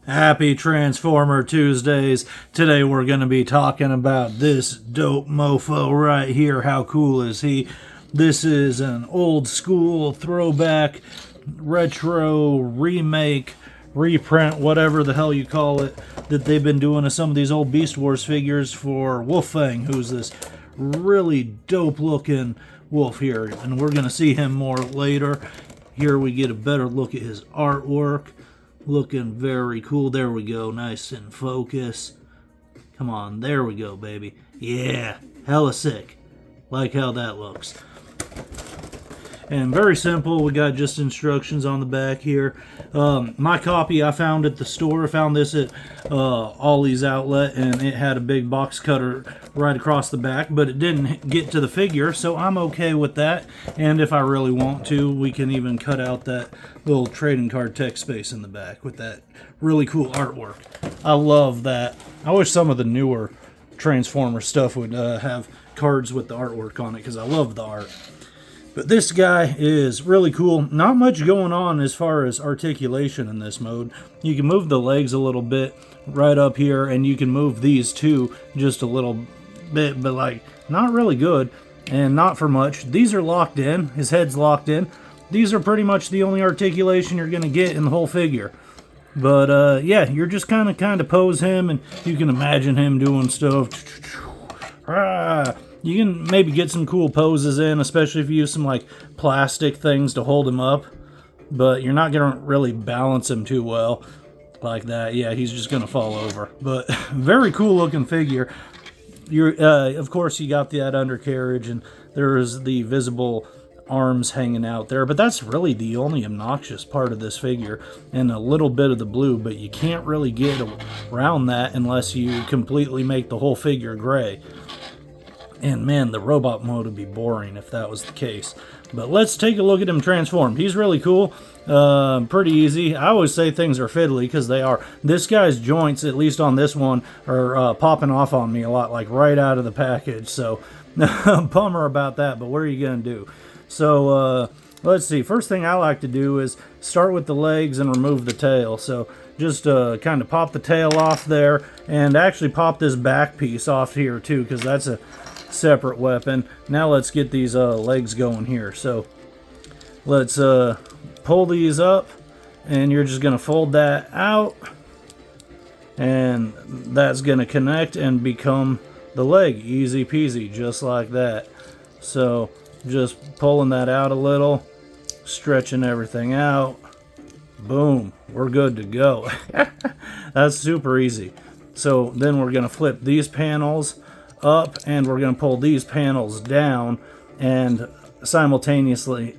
Happy Transformer Tuesdays. Today we're going to be talking about this dope mofo right here. How cool is he? This is an old school throwback, retro, remake, reprint, whatever the hell you call it, that they've been doing of some of these old Beast Wars figures for Wolfang, who's this really dope looking wolf here. And we're going to see him more later. Here we get a better look at his artwork. Looking very cool. There we go. Nice and focus. Come on. There we go, baby. Yeah. Hella sick. Like how that looks. And very simple. We got just instructions on the back here. My copy I found at the store. I found this at Ollie's Outlet, and it had a big box cutter right across the back, but it didn't get to the figure, so I'm okay with that. And if I really want to, we can even cut out that little trading card text space in the back with that really cool artwork. I love that. I wish some of the newer Transformer stuff would have cards with the artwork on it, because I love the art. But this guy is really cool. Not much going on as far as articulation in this mode. You can move the legs a little bit right up here, and you can move these too just a little bit, but like not really good and not for much. These are locked in. His head's locked in. These are pretty much the only articulation you're going to get in the whole figure. But yeah, you're just kind of pose him, and you can imagine him doing stuff. You can maybe get some cool poses in, especially if you use some like plastic things to hold him up. But you're not going to really balance him too well like that. Yeah, he's just going to fall over. But very cool looking figure. Of course, you got that undercarriage, and there's the visible arms hanging out there. But that's really the only obnoxious part of this figure, and a little bit of the blue. But you can't really get around that unless you completely make the whole figure gray. And man, the robot mode would be boring if that was the case. But let's take a look at him transformed. He's really cool. Pretty easy. I always say things are fiddly because they are. This guy's joints, at least on this one, are popping off on me a lot, like right out of the package. So, bummer about that, but what are you going to do? So, let's see. First thing I like to do is start with the legs and remove the tail. So, just kind of pop the tail off there, and actually pop this back piece off here too, because that's a separate weapon. Now let's get these legs going here. So let's pull these up, and you're just going to fold that out, and that's going to connect and become the leg. Easy peasy, just like that. So just pulling that out a little, stretching everything out. Boom, we're good to go. That's super easy. So then we're going to flip these panels up, and we're going to pull these panels down and simultaneously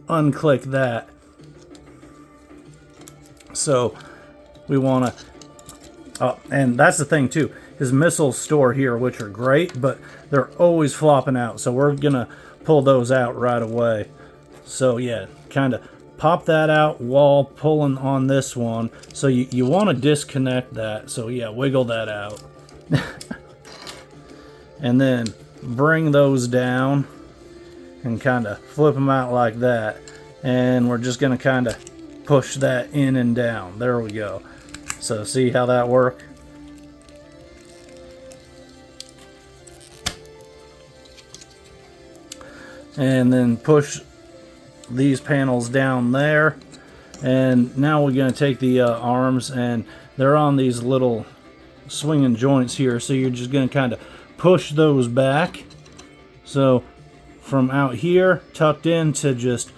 unclick that. So we want to, and that's the thing too, his missiles store here, which are great, but they're always flopping out. So we're going to pull those out right away. So yeah, kind of pop that out while pulling on this one. So you want to disconnect that. So yeah, wiggle that out. And then bring those down and kind of flip them out like that. And we're just going to kind of push that in and down. There we go. So see how that works? And then push these panels down there. And now we're going to take the arms, and they're on these little swinging joints here. So you're just going to kind of push those back. So from out here, tucked in, to just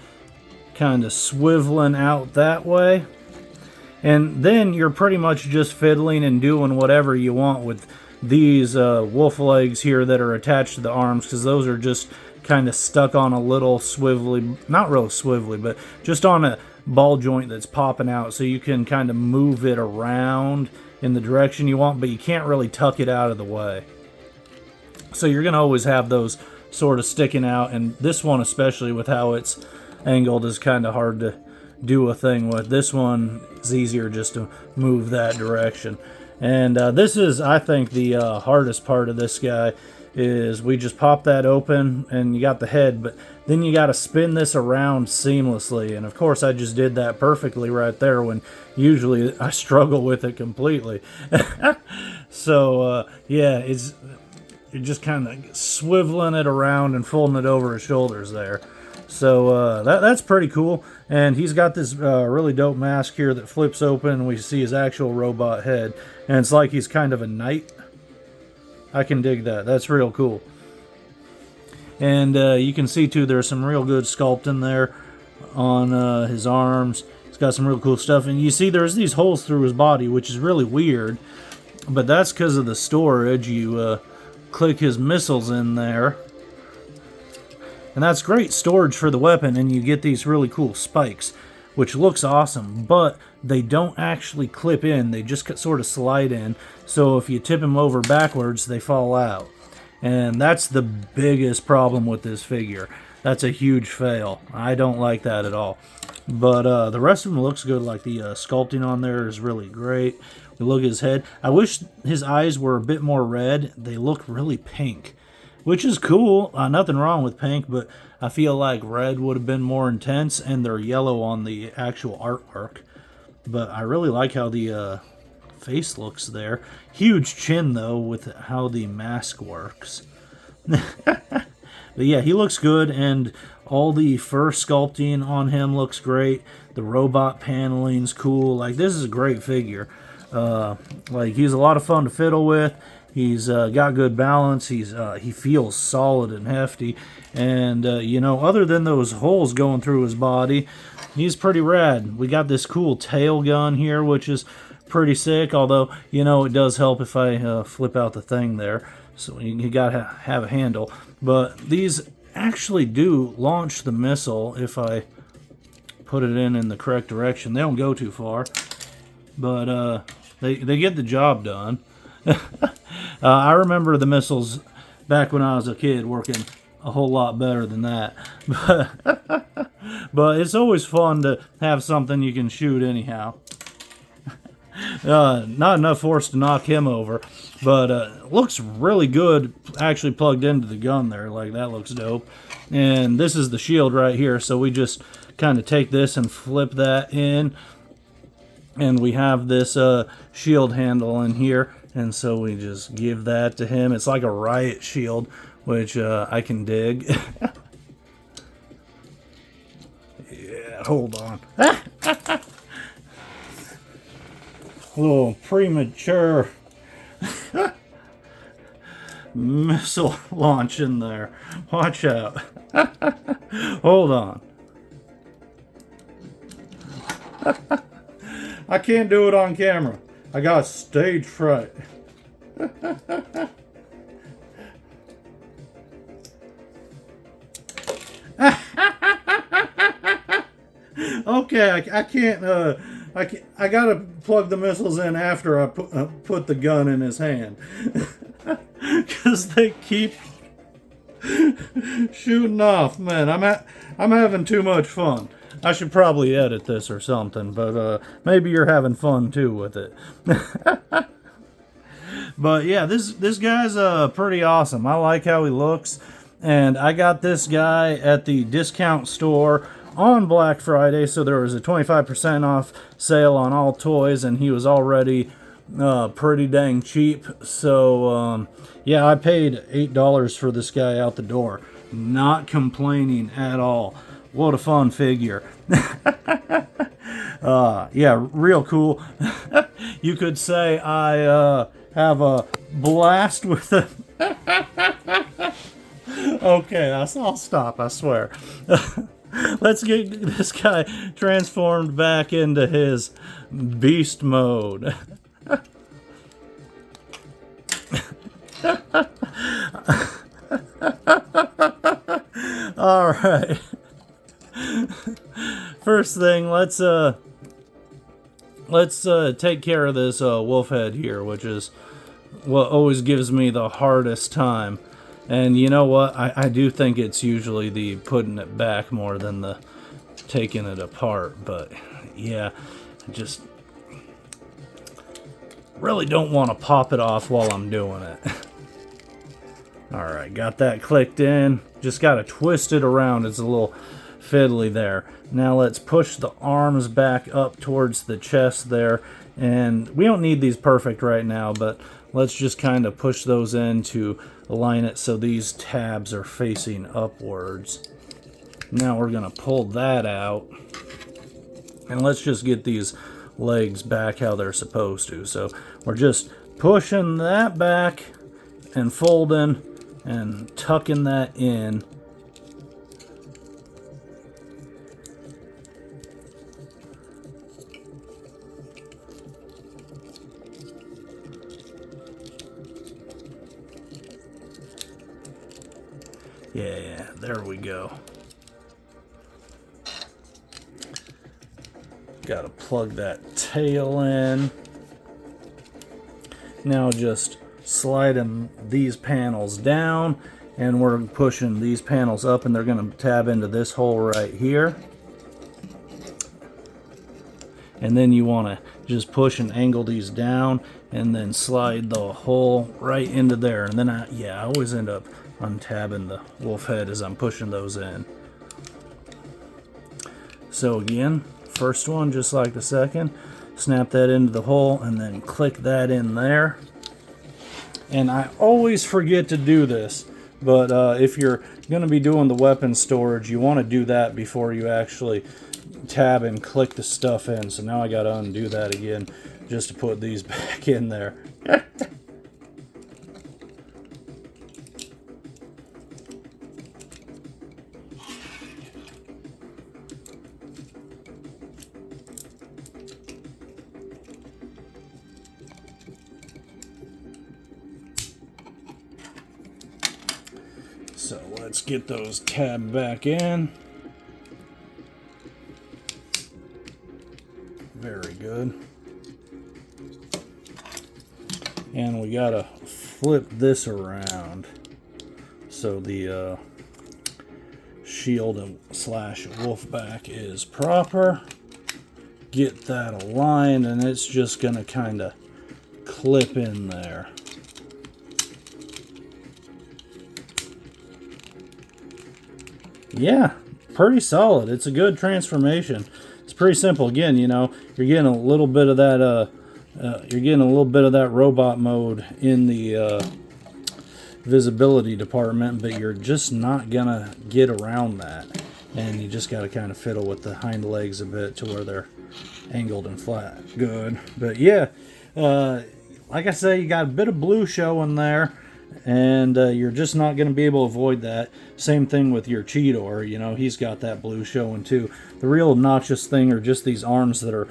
kind of swiveling out that way. And then you're pretty much just fiddling and doing whatever you want with these wolf legs here that are attached to the arms, because those are just kind of stuck on a little swivelly, not real swivelly, but just on a ball joint that's popping out. So you can kind of move it around in the direction you want, but you can't really tuck it out of the way. So you're going to always have those sort of sticking out, and this one especially with how it's angled is kind of hard to do a thing with. This one is easier just to move that direction. And this is, I think, the hardest part of this guy, is we just pop that open and you got the head, but then you got to spin this around seamlessly. And of course I just did that perfectly right there, when usually I struggle with it completely. So yeah, you're just kind of swiveling it around and folding it over his shoulders there. So that's pretty cool. And he's got this really dope mask here that flips open, and we see his actual robot head, and it's like he's kind of a knight. I can dig that. That's real cool. And you can see too, there's some real good sculpting there on his arms. He's got some real cool stuff, and you see there's these holes through his body, which is really weird, but that's because of the storage. You click his missiles in there, and that's great storage for the weapon, and you get these really cool spikes, which looks awesome, but they don't actually clip in. They just sort of slide in, so if you tip them over backwards, they fall out. And that's the biggest problem with this figure. That's a huge fail. I don't like that at all. But the rest of them looks good. Like the sculpting on there is really great. We look at his head. I wish his eyes were a bit more red. They look really pink, which is cool. Nothing wrong with pink, but I feel like red would have been more intense, and they're yellow on the actual artwork. But I really like how the face looks there. Huge chin, though, with how the mask works. But yeah, he looks good, and all the fur sculpting on him looks great. The robot paneling's cool. Like, this is a great figure. Like, he's a lot of fun to fiddle with. He's got good balance. He feels solid and hefty. And, you know, other than those holes going through his body, he's pretty rad. We got this cool tail gun here, which is pretty sick. Although, you know, it does help if I flip out the thing there. So you got to have a handle. But these actually do launch the missile if I put it in the correct direction. They don't go too far. But they get the job done. I remember the missiles back when I was a kid working a whole lot better than that. But it's always fun to have something you can shoot anyhow. Not enough force to knock him over, but looks really good actually plugged into the gun there. Like, that looks dope. And this is the shield right here, so we just kind of take this and flip that in, and we have this shield handle in here, and so we just give that to him. It's like a riot shield, which I can dig. Yeah, hold on. A little premature missile launch in there. Watch out. Hold on. I can't do it on camera. I got stage fright. Okay, I can't. I gotta plug the missiles in after I put the gun in his hand, because they keep shooting off. Man, I'm having too much fun. I should probably edit this or something, but maybe you're having fun too with it. But yeah, this guy's pretty awesome. I like how he looks, and I got this guy at the discount store on Black Friday, so there was a 25% off sale on all toys, and he was already pretty dang cheap. So yeah, I paid $8 for this guy out the door. Not complaining at all. What a fun figure. Yeah, real cool. You could say I have a blast with it. Okay, I'll stop, I swear. Let's get this guy transformed back into his beast mode. All right. First thing, let's take care of this wolf head here, which is what always gives me the hardest time. And you know what? I do think it's usually the putting it back more than the taking it apart. But yeah, I just really don't want to pop it off while I'm doing it. Alright, got that clicked in. Just got to twist it around. It's a little fiddly there. Now let's push the arms back up towards the chest there. And we don't need these perfect right now, but let's just kind of push those in to align it so these tabs are facing upwards. Now we're going to pull that out. And let's just get these legs back how they're supposed to. So we're just pushing that back and folding and tucking that in. Yeah, there we go. Got to plug that tail in. Now just sliding these panels down, and we're pushing these panels up, and they're going to tab into this hole right here. And then you want to just push and angle these down, and then slide the hole right into there. And then I always end up untabbing the wolf head as I'm pushing those in. So again, first one just like the second, snap that into the hole and then click that in there. And I always forget to do this, but if you're going to be doing the weapon storage, you want to do that before you actually tab and click the stuff in. So now I got to undo that again just to put these back in there. So let's get those tabbed back in. Very good. And we gotta flip this around so the shield and slash wolf back is proper. Get that aligned, and it's just gonna kind of clip in there. Yeah, pretty solid. It's a good transformation. It's pretty simple. Again, you know, you're getting a little bit of that. Robot mode in the visibility department, but you're just not gonna get around that, and you just got to kind of fiddle with the hind legs a bit to where they're angled and flat. Good, but yeah, like I say, you got a bit of blue showing there. And you're just not going to be able to avoid that. Same thing with your Cheetor, you know, he's got that blue showing too. The real obnoxious thing are just these arms that are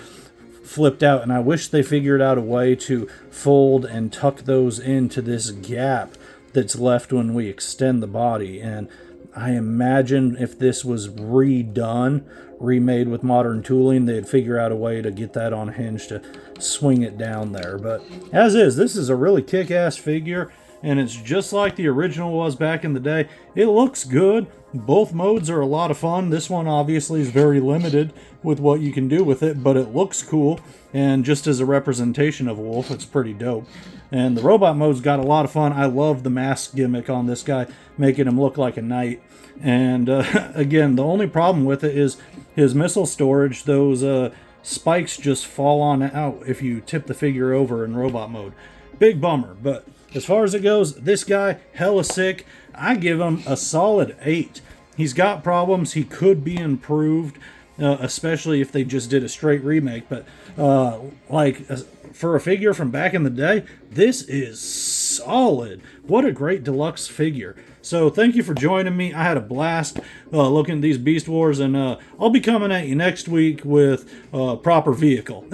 flipped out, and I wish they figured out a way to fold and tuck those into this gap that's left when we extend the body. And I imagine if this was remade with modern tooling, they'd figure out a way to get that on a hinge to swing it down there. But as is, this is a really kick-ass figure. And it's just like the original was back in the day. It looks good. Both modes are a lot of fun. This one obviously is very limited with what you can do with it, but it looks cool. And just as a representation of a wolf, it's pretty dope. And the robot mode's got a lot of fun. I love the mask gimmick on this guy, making him look like a knight. And again, the only problem with it is his missile storage. Those spikes just fall on out if you tip the figure over in robot mode. Big bummer, but as far as it goes, this guy, hella sick. I give him a solid 8. He's got problems. He could be improved, especially if they just did a straight remake. But for a figure from back in the day, this is solid. What a great deluxe figure. So thank you for joining me. I had a blast looking at these Beast Wars, and I'll be coming at you next week with a proper vehicle.